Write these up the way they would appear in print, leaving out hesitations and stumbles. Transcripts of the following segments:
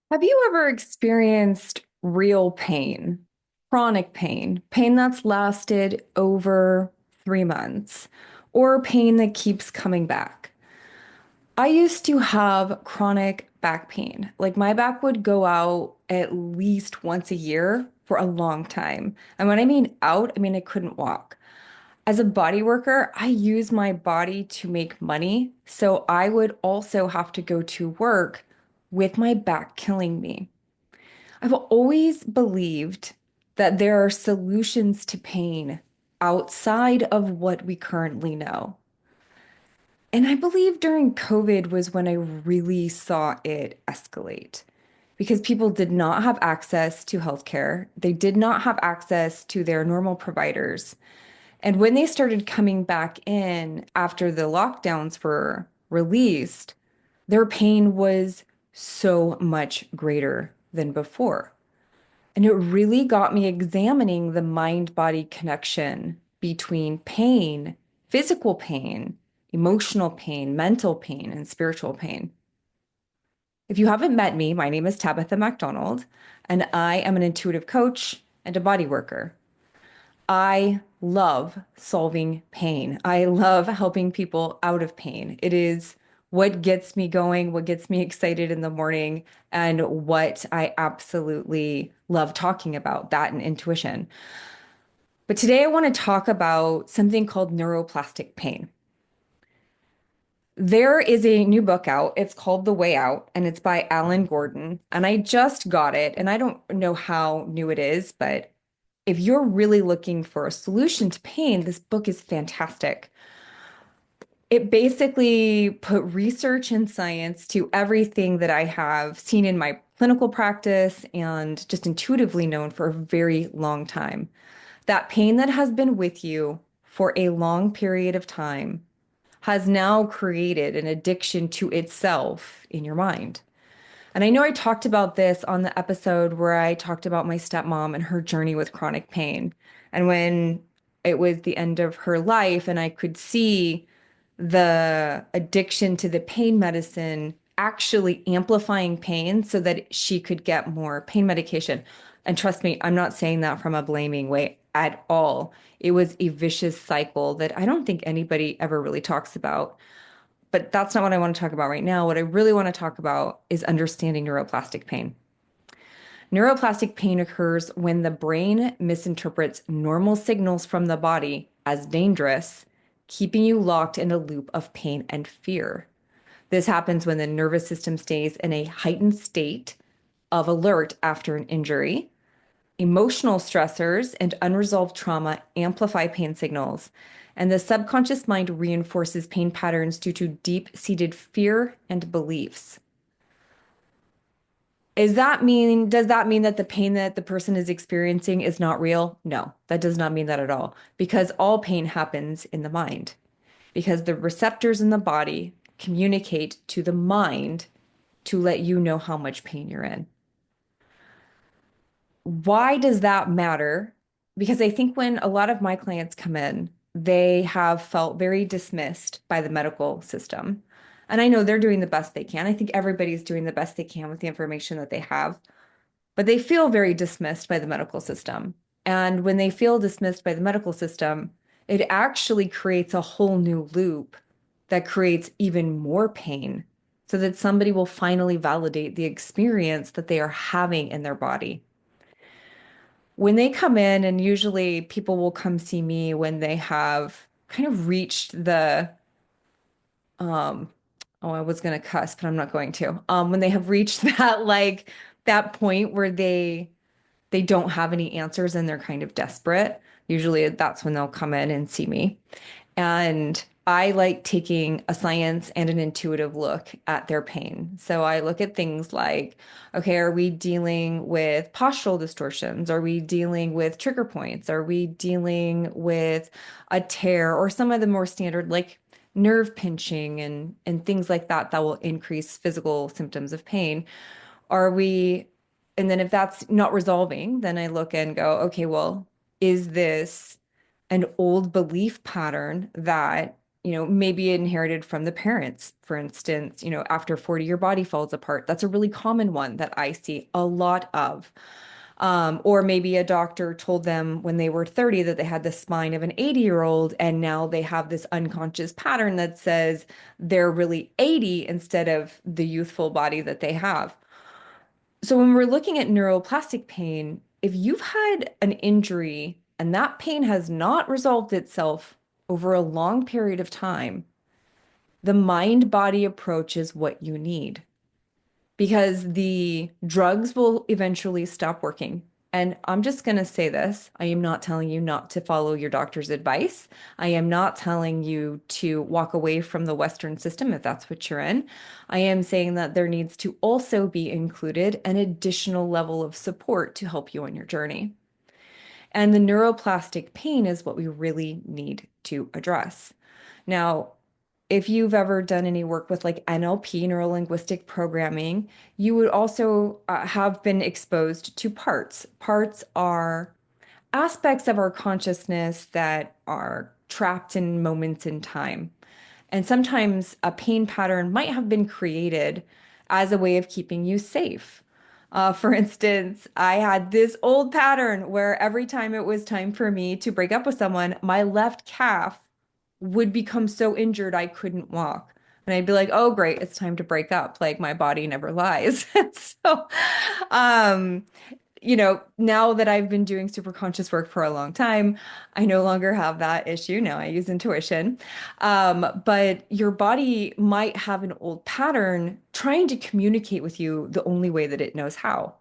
Have you ever experienced real pain, chronic pain, pain that's lasted over 3 months, or pain that keeps coming back? I used to have chronic back pain. Like my back would go out at least once a year for a long time. And when I mean out, I mean I couldn't walk. As a body worker, I use my body to make money. So I would also have to go to work with my back killing me. I've always believed that there are solutions to pain outside of what we currently know. And I believe during COVID was when I really saw it escalate because people did not have access to healthcare. They did not have access to their normal providers. And when they started coming back in after the lockdowns were released, their pain was so much greater than before. And it really got me examining the mind-body connection between pain, physical pain, emotional pain, mental pain, and spiritual pain. If you haven't met me, my name is Tabitha MacDonald, and I am an intuitive coach and a body worker. I love solving pain. I love helping people out of pain. It is what gets me going, what gets me excited in the morning, and what I absolutely love talking about, that and intuition. But today I want to talk about something called neuroplastic pain. There is a new book out. It's called The Way Out, and it's by Alan Gordon. And I just got it, and I don't know how new it is, but if you're really looking for a solution to pain, this book is fantastic. It basically put research and science to everything that I have seen in my clinical practice and just intuitively known for a very long time. That pain that has been with you for a long period of time has now created an addiction to itself in your mind. And I know I talked about this on the episode where I talked about my stepmom and her journey with chronic pain. And when it was the end of her life, and I could see the addiction to the pain medicine actually amplifying pain so that she could get more pain medication. And trust me, I'm not saying that from a blaming way at all. It was a vicious cycle that I don't think anybody ever really talks about. But that's not what I want to talk about right now. What I really want to talk about is understanding neuroplastic pain. Neuroplastic pain occurs when the brain misinterprets normal signals from the body as dangerous, keeping you locked in a loop of pain and fear. This happens when the nervous system stays in a heightened state of alert after an injury. Emotional stressors and unresolved trauma amplify pain signals, and the subconscious mind reinforces pain patterns due to deep-seated fear and beliefs. Does that mean that the pain that the person is experiencing is not real? No, that does not mean that at all, because all pain happens in the mind, because the receptors in the body communicate to the mind to let you know how much pain you're in. Why does that matter? Because I think when a lot of my clients come in, they have felt very dismissed by the medical system. And I know they're doing the best they can. I think everybody's doing the best they can with the information that they have, but they feel very dismissed by the medical system. And when they feel dismissed by the medical system, it actually creates a whole new loop that creates even more pain so that somebody will finally validate the experience that they are having in their body. When they come in, and usually people will come see me when they have kind of reached the, um, oh, I was going to cuss, but I'm not going to. When they have reached that, like that point where they don't have any answers and they're kind of desperate. Usually that's when they'll come in and see me. And I like taking a science and an intuitive look at their pain. So I look at things like, okay, are we dealing with postural distortions? Are we dealing with trigger points? Are we dealing with a tear or some of the more standard like nerve pinching and things like that that will increase physical symptoms of pain? Are we, and then if that's not resolving, then I look and go, okay, well, is this an old belief pattern that, maybe inherited from the parents. For instance, after 40, your body falls apart. That's a really common one that I see a lot of. Or maybe a doctor told them when they were 30 that they had the spine of an 80-year-old, and now they have this unconscious pattern that says they're really 80 instead of the youthful body that they have. So when we're looking at neuroplastic pain, if you've had an injury and that pain has not resolved itself over a long period of time, the mind-body approach is what you need because the drugs will eventually stop working. And I'm just going to say this. I am not telling you not to follow your doctor's advice. I am not telling you to walk away from the Western system if that's what you're in. I am saying that there needs to also be included an additional level of support to help you on your journey. And the neuroplastic pain is what we really need to address. Now, if you've ever done any work with like NLP, neuro linguistic programming, you would also have been exposed to parts. Parts are aspects of our consciousness that are trapped in moments in time. And sometimes a pain pattern might have been created as a way of keeping you safe. For instance, I had this old pattern where every time it was time for me to break up with someone, my left calf would become so injured I couldn't walk. And I'd be like, oh, great, it's time to break up. Like my body never lies. So, um, now that I've been doing super conscious work for a long time, I no longer have that issue. Now I use intuition. But your body might have an old pattern trying to communicate with you the only way that it knows how.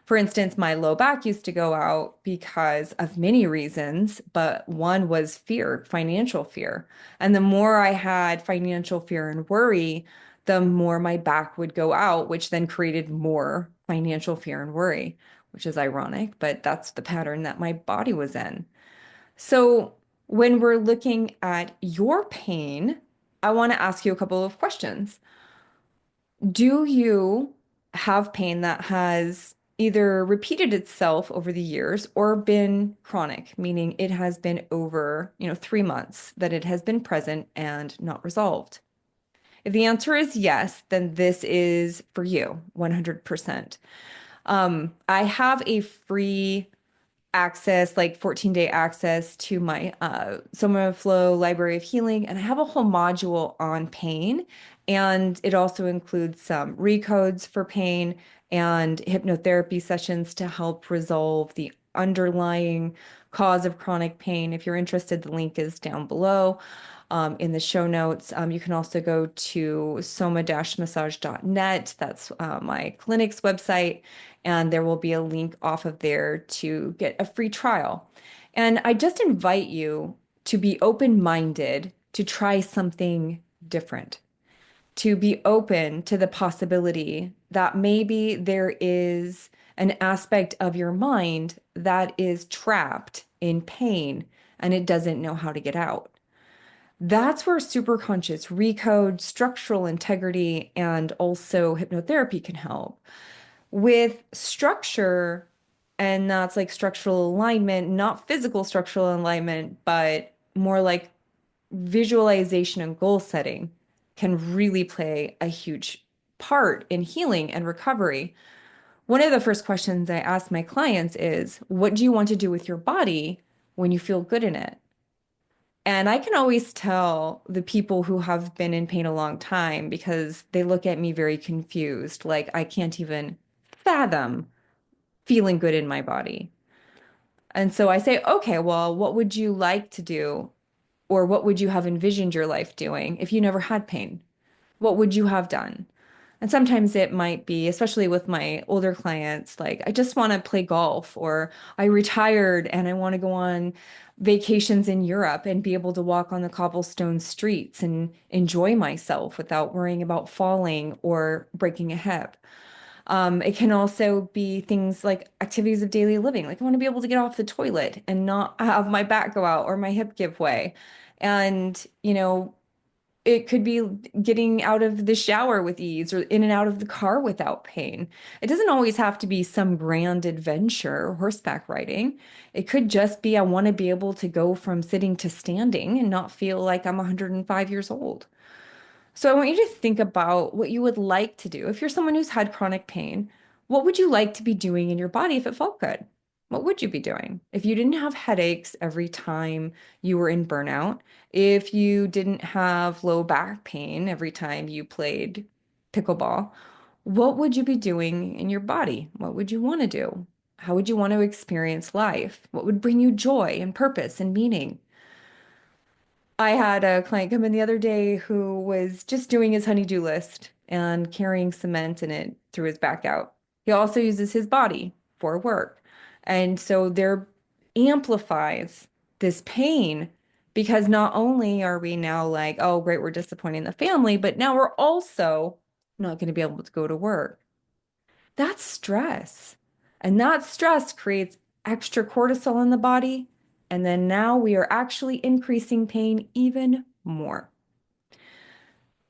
For instance, my low back used to go out because of many reasons, but one was fear, financial fear. And the more I had financial fear and worry, the more my back would go out, which then created more financial fear and worry, which is ironic, but that's the pattern that my body was in. So when we're looking at your pain, I want to ask you a couple of questions. Do you have pain that has either repeated itself over the years or been chronic, meaning it has been over, 3 months that it has been present and not resolved? If the answer is yes, then this is for you, 100%. I have a free access, like 14-day access to my Soma Flow Library of Healing, and I have a whole module on pain. And it also includes some recodes for pain and hypnotherapy sessions to help resolve the underlying cause of chronic pain. If you're interested, the link is down below. In the show notes. You can also go to soma-massage.net. That's my clinic's website, and there will be a link off of there to get a free trial. And I just invite you to be open-minded to try something different, to be open to the possibility that maybe there is an aspect of your mind that is trapped in pain and it doesn't know how to get out. That's where superconscious recode, structural integrity, and also hypnotherapy can help. With structure, and that's like structural alignment, not physical structural alignment, but more like visualization and goal setting can really play a huge part in healing and recovery. One of the first questions I ask my clients is, what do you want to do with your body when you feel good in it? And I can always tell the people who have been in pain a long time because they look at me very confused, like I can't even fathom feeling good in my body. And so I say, okay, well, what would you like to do? Or what would you have envisioned your life doing if you never had pain? What would you have done? And sometimes it might be, especially with my older clients, like I just want to play golf, or I retired and I want to go on vacations in Europe and be able to walk on the cobblestone streets and enjoy myself without worrying about falling or breaking a hip. It can also be things like activities of daily living. Like I want to be able to get off the toilet and not have my back go out or my hip give way. And, It could be getting out of the shower with ease or in and out of the car without pain. It doesn't always have to be some grand adventure, horseback riding. It could just be I want to be able to go from sitting to standing and not feel like I'm 105 years old. So I want you to think about what you would like to do. If you're someone who's had chronic pain, what would you like to be doing in your body if it felt good? What would you be doing? If you didn't have headaches every time you were in burnout, if you didn't have low back pain every time you played pickleball, what would you be doing in your body? What would you want to do? How would you want to experience life? What would bring you joy and purpose and meaning? I had a client come in the other day who was just doing his honey-do list and carrying cement in it through his back out. He also uses his body for work. And so there amplifies this pain because not only are we now like, oh, great, we're disappointing the family, but now we're also not going to be able to go to work. That's stress. And that stress creates extra cortisol in the body. And then now we are actually increasing pain even more.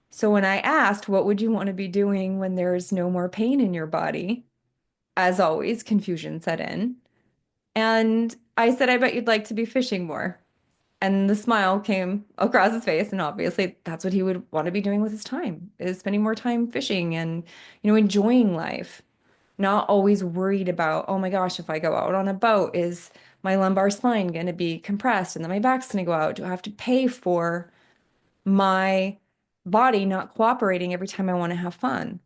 So when I asked, what would you want to be doing when there's no more pain in your body? As always, confusion set in. And I said, I bet you'd like to be fishing more. And the smile came across his face. And obviously, that's what he would want to be doing with his time, is spending more time fishing and, enjoying life. Not always worried about, oh my gosh, if I go out on a boat, is my lumbar spine going to be compressed and then my back's going to go out? Do I have to pay for my body not cooperating every time I want to have fun?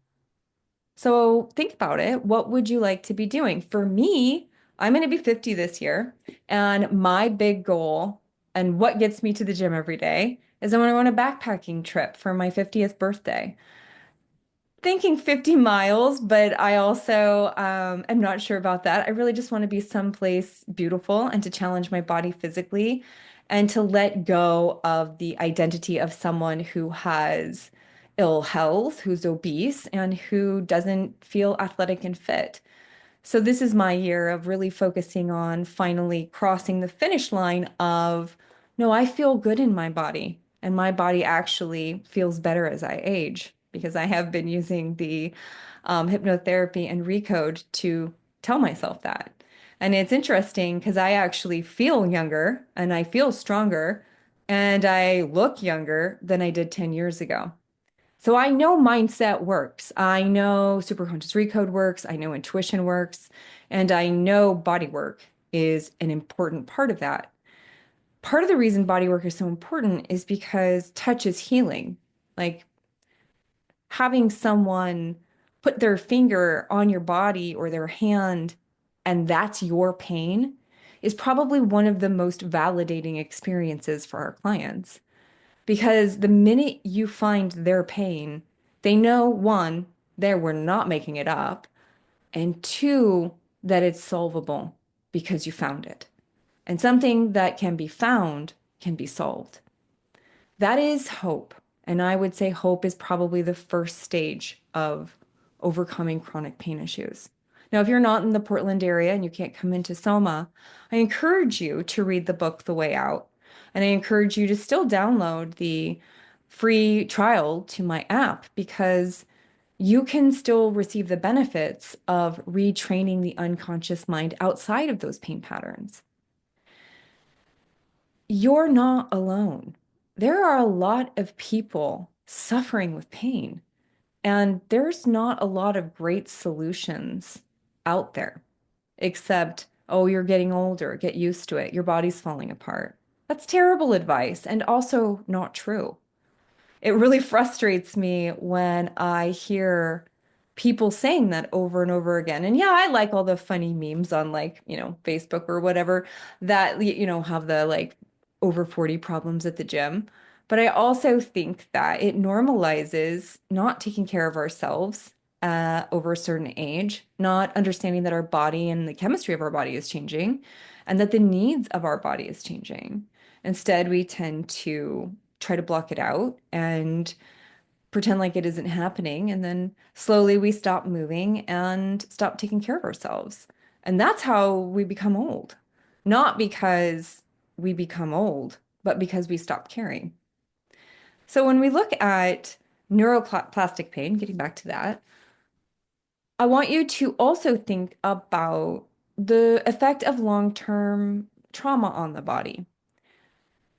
So think about it. What would you like to be doing? For me, I'm going to be 50 this year, and my big goal and what gets me to the gym every day is I want to go on a backpacking trip for my 50th birthday. Thinking 50 miles, but I also am not sure about that. I really just want to be someplace beautiful and to challenge my body physically and to let go of the identity of someone who has ill health, who's obese, and who doesn't feel athletic and fit. So this is my year of really focusing on finally crossing the finish line of, no, I feel good in my body, and my body actually feels better as I age because I have been using the hypnotherapy and recode to tell myself that. And it's interesting because I actually feel younger and I feel stronger and I look younger than I did 10 years ago. So I know mindset works. I know superconscious recode works. I know intuition works. And I know body work is an important part of that. Part of the reason body work is so important is because touch is healing. Like having someone put their finger on your body or their hand, and that's your pain, is probably one of the most validating experiences for our clients. Because the minute you find their pain, they know one, there we're not making it up, and two, that it's solvable because you found it. And something that can be found can be solved. That is hope. And I would say hope is probably the first stage of overcoming chronic pain issues. Now, if you're not in the Portland area and you can't come into Soma, I encourage you to read the book The Way Out. And I encourage you to still download the free trial to my app because you can still receive the benefits of retraining the unconscious mind outside of those pain patterns. You're not alone. There are a lot of people suffering with pain, and there's not a lot of great solutions out there, except, oh, you're getting older, get used to it, your body's falling apart. That's terrible advice and also not true. It really frustrates me when I hear people saying that over and over again. And yeah, I like all the funny memes on like, Facebook or whatever that, have the like over 40 problems at the gym. But I also think that it normalizes not taking care of ourselves over a certain age, not understanding that our body and the chemistry of our body is changing and that the needs of our body is changing. Instead, we tend to try to block it out and pretend like it isn't happening. And then slowly we stop moving and stop taking care of ourselves. And that's how we become old. Not because we become old, but because we stop caring. So when we look at neuroplastic pain, getting back to that, I want you to also think about the effect of long-term trauma on the body.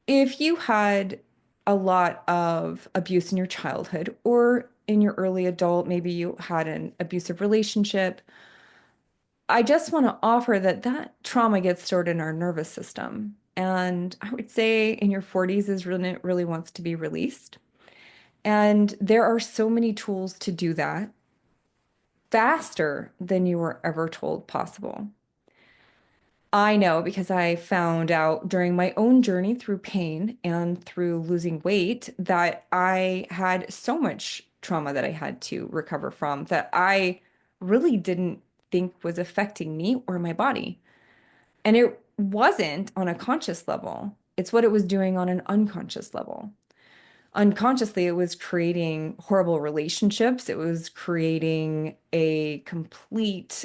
If you had a lot of abuse in your childhood or in your early adult, maybe you had an abusive relationship, I just want to offer that that trauma gets stored in our nervous system. And I would say in your 40s is when it really wants to be released. And there are so many tools to do that faster than you were ever told possible. I know because I found out during my own journey through pain and through losing weight that I had so much trauma that I had to recover from that I really didn't think was affecting me or my body. And it wasn't on a conscious level. It's what it was doing on an unconscious level. Unconsciously, it was creating horrible relationships. It was creating a complete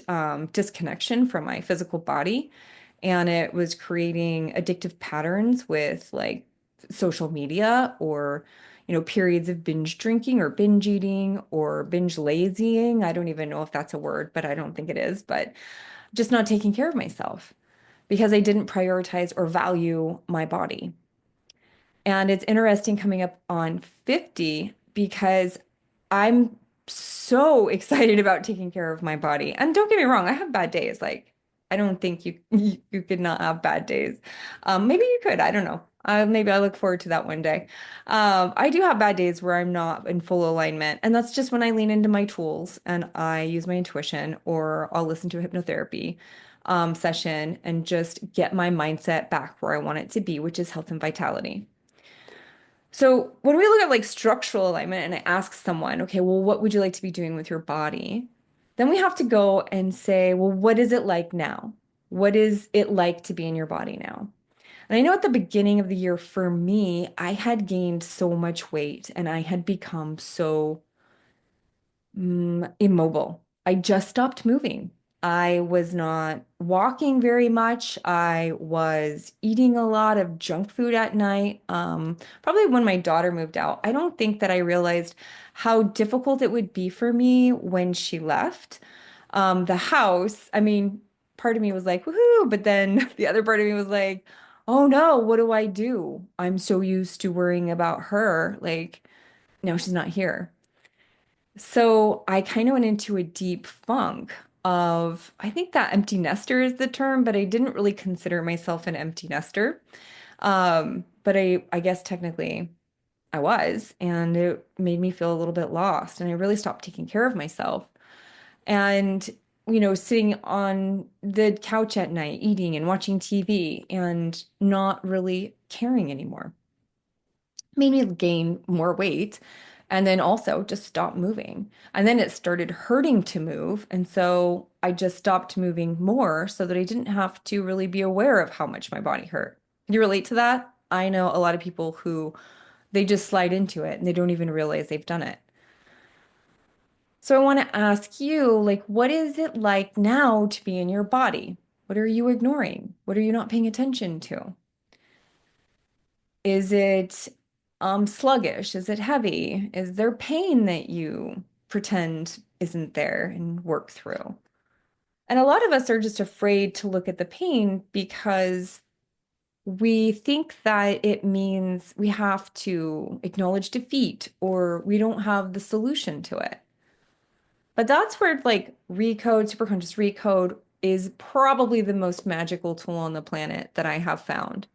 disconnection from my physical body. And it was creating addictive patterns with like social media or, periods of binge drinking or binge eating or binge lazying. I don't even know if that's a word, but I don't think it is, but just not taking care of myself because I didn't prioritize or value my body. And it's interesting coming up on 50 because I'm so excited about taking care of my body. And don't get me wrong, I have bad days. Like, I don't think you could not have bad days. Maybe you could. I don't know. Maybe I look forward to that one day. I do have bad days where I'm not in full alignment, and that's just when I lean into my tools and I use my intuition, or I'll listen to a hypnotherapy session and just get my mindset back where I want it to be, which is health and vitality. So when we look at like structural alignment and I ask someone, okay, well, what would you like to be doing with your body? Then we have to go and say, well, what is it like now? What is it like to be in your body now? And I know at the beginning of the year for me, I had gained so much weight and I had become so immobile. I just stopped moving. I was not walking very much. I was eating a lot of junk food at night. Probably when my daughter moved out, I don't think that I realized how difficult it would be for me when she left. The house, I mean, part of me was like, woohoo, but then the other part of me was like, oh no, what do I do? I'm so used to worrying about her. Like, no, she's not here. So I kind of went into a deep funk of, I think that empty nester is the term, but I didn't really consider myself an empty nester. But I guess technically I was, and it made me feel a little bit lost. And I really stopped taking care of myself. And, sitting on the couch at night, eating and watching TV and not really caring anymore made me gain more weight and then also just stop moving. And then it started hurting to move. And so I just stopped moving more so that I didn't have to really be aware of how much my body hurt. Can you relate to that? I know a lot of people who they just slide into it and they don't even realize they've done it. So I want to ask you, like, what is it like now to be in your body? What are you ignoring? What are you not paying attention to? Is it sluggish? Is it heavy? Is there pain that you pretend isn't there and work through? And a lot of us are just afraid to look at the pain because we think that it means we have to acknowledge defeat or we don't have the solution to it. But that's where like recode, superconscious recode is probably the most magical tool on the planet that I have found.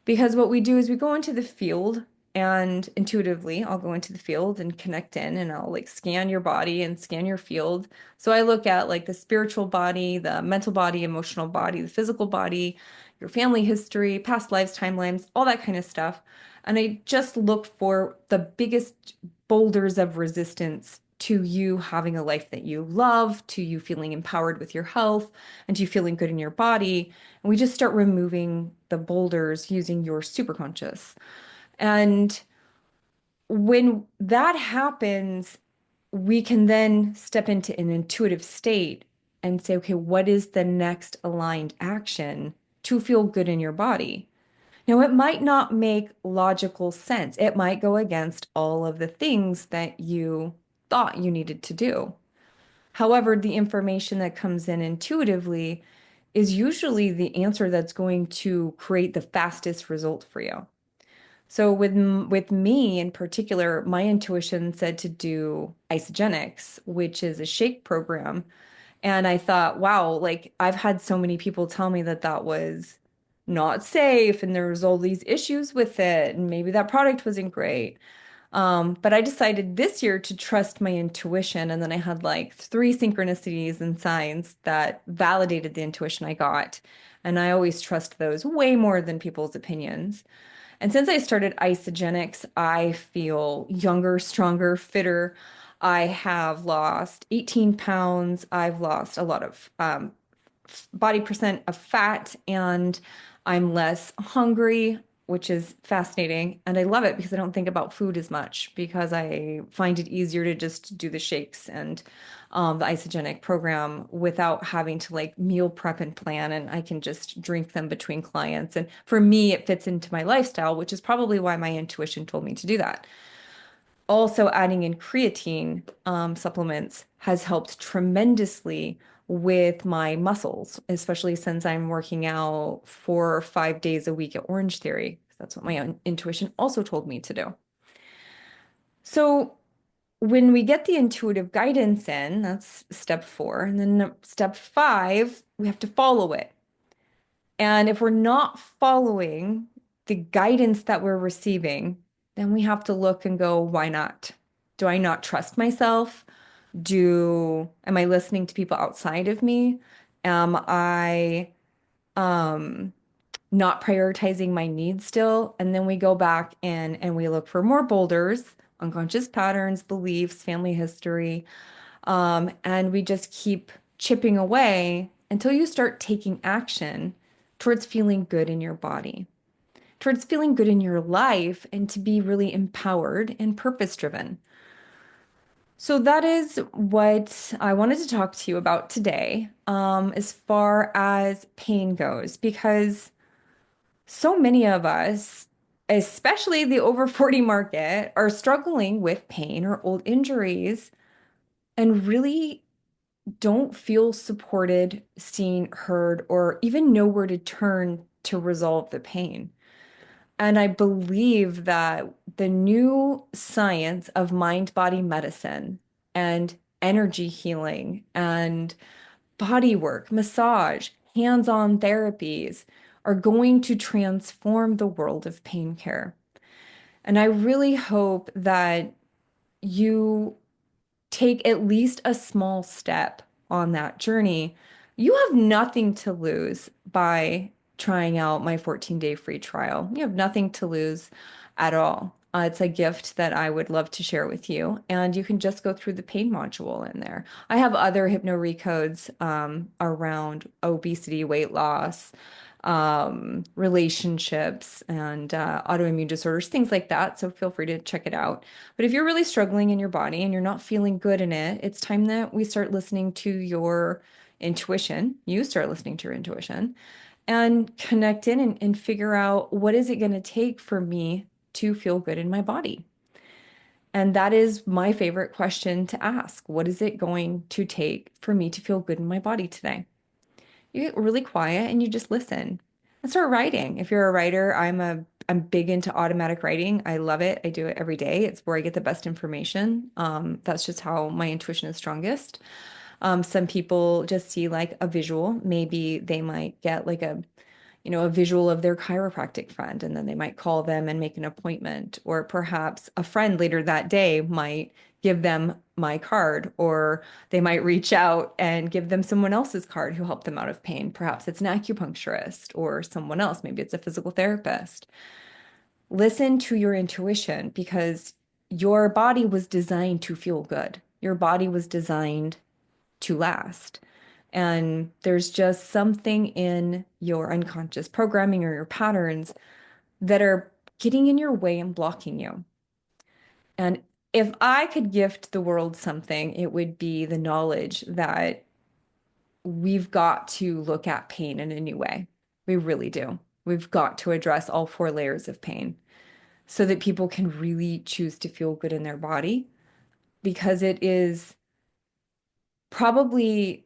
Because what we do is we go into the field and intuitively I'll go into the field and connect in and I'll like scan your body and scan your field. So I look at like the spiritual body, the mental body, emotional body, the physical body, your family history, past lives, timelines, all that kind of stuff. And I just look for the biggest boulders of resistance to you having a life that you love, to you feeling empowered with your health, and to you feeling good in your body. And we just start removing the boulders using your superconscious. And when that happens, we can then step into an intuitive state and say, okay, what is the next aligned action to feel good in your body? It might not make logical sense. It might go against all of the things that you thought you needed to do. However, the information that comes in intuitively is usually the answer that's going to create the fastest result for you. So with me in particular, my intuition said to do isogenics, which is a shake program. And I thought, wow, like I've had so many people tell me that that was not safe and there was all these issues with it and maybe that product wasn't great. But I decided this year to trust my intuition, and then I had like three synchronicities and signs that validated the intuition I got. And I always trust those way more than people's opinions. And since I started Isogenics, I feel younger, stronger, fitter. I have lost 18 pounds. I've lost a lot of body percent of fat, and I'm less hungry, which is fascinating. And I love it because I don't think about food as much because I find it easier to just do the shakes and the isogenic program without having to like meal prep and plan. And I can just drink them between clients. And for me, it fits into my lifestyle, which is probably why my intuition told me to do that. Also, adding in creatine supplements has helped tremendously with my muscles, especially since I'm working out 4 or 5 days a week at Orange Theory. That's what my own intuition also told me to do. So, when we get the intuitive guidance in, that's step 4. And then step 5, we have to follow it. And if we're not following the guidance that we're receiving, then we have to look and go, why not? Do I not trust myself? Am I listening to people outside of me? Am I um not prioritizing my needs still? And then we go back in and we look for more boulders, unconscious patterns, beliefs, family history, and we just keep chipping away until you start taking action towards feeling good in your body, towards feeling good in your life, and to be really empowered and purpose driven. So that is what I wanted to talk to you about today, as far as pain goes, because so many of us, especially the over 40 market, are struggling with pain or old injuries and really don't feel supported, seen, heard, or even know where to turn to resolve the pain. And I believe that the new science of mind-body medicine and energy healing and body work, massage, hands-on therapies are going to transform the world of pain care. And I really hope that you take at least a small step on that journey. You have nothing to lose by trying out my 14-day free trial. You have nothing to lose at all. It's a gift that I would love to share with you, and you can just go through the pain module in there. I have other hypno recodes around obesity, weight loss, relationships, and autoimmune disorders, things like that. So feel free to check it out. But if you're really struggling in your body and you're not feeling good in it, it's time that we start listening to your intuition. You start listening to your intuition and connect in and figure out what is it going to take for me to feel good in my body. And that is my favorite question to ask. What is it going to take for me to feel good in my body today? You get really quiet and you just listen and start writing. If you're a writer, I'm big into automatic writing. I love it. I do it every day. It's where I get the best information. That's just how my intuition is strongest. Some people just see like a visual. Maybe they might get like a visual of their chiropractic friend, and then they might call them and make an appointment. Or perhaps a friend later that day might give them my card, or they might reach out and give them someone else's card who helped them out of pain. Perhaps it's an acupuncturist or someone else. Maybe it's a physical therapist. Listen to your intuition because your body was designed to feel good. Your body was designed to last. And there's just something in your unconscious programming or your patterns that are getting in your way and blocking you. And if I could gift the world something, it would be the knowledge that we've got to look at pain in a new way. We really do. We've got to address all four layers of pain so that people can really choose to feel good in their body because it is probably,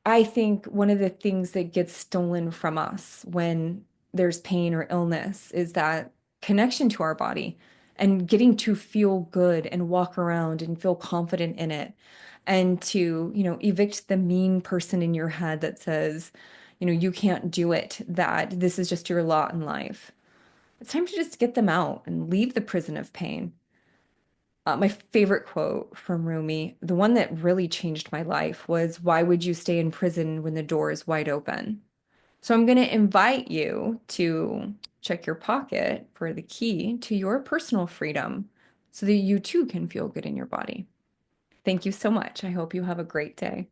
I think, one of the things that gets stolen from us when there's pain or illness is that connection to our body and getting to feel good and walk around and feel confident in it and to, evict the mean person in your head that says, you can't do it, that this is just your lot in life. It's time to just get them out and leave the prison of pain. My favorite quote from Rumi, the one that really changed my life, was, "Why would you stay in prison when the door is wide open?" So I'm going to invite you to check your pocket for the key to your personal freedom so that you too can feel good in your body. Thank you so much. I hope you have a great day.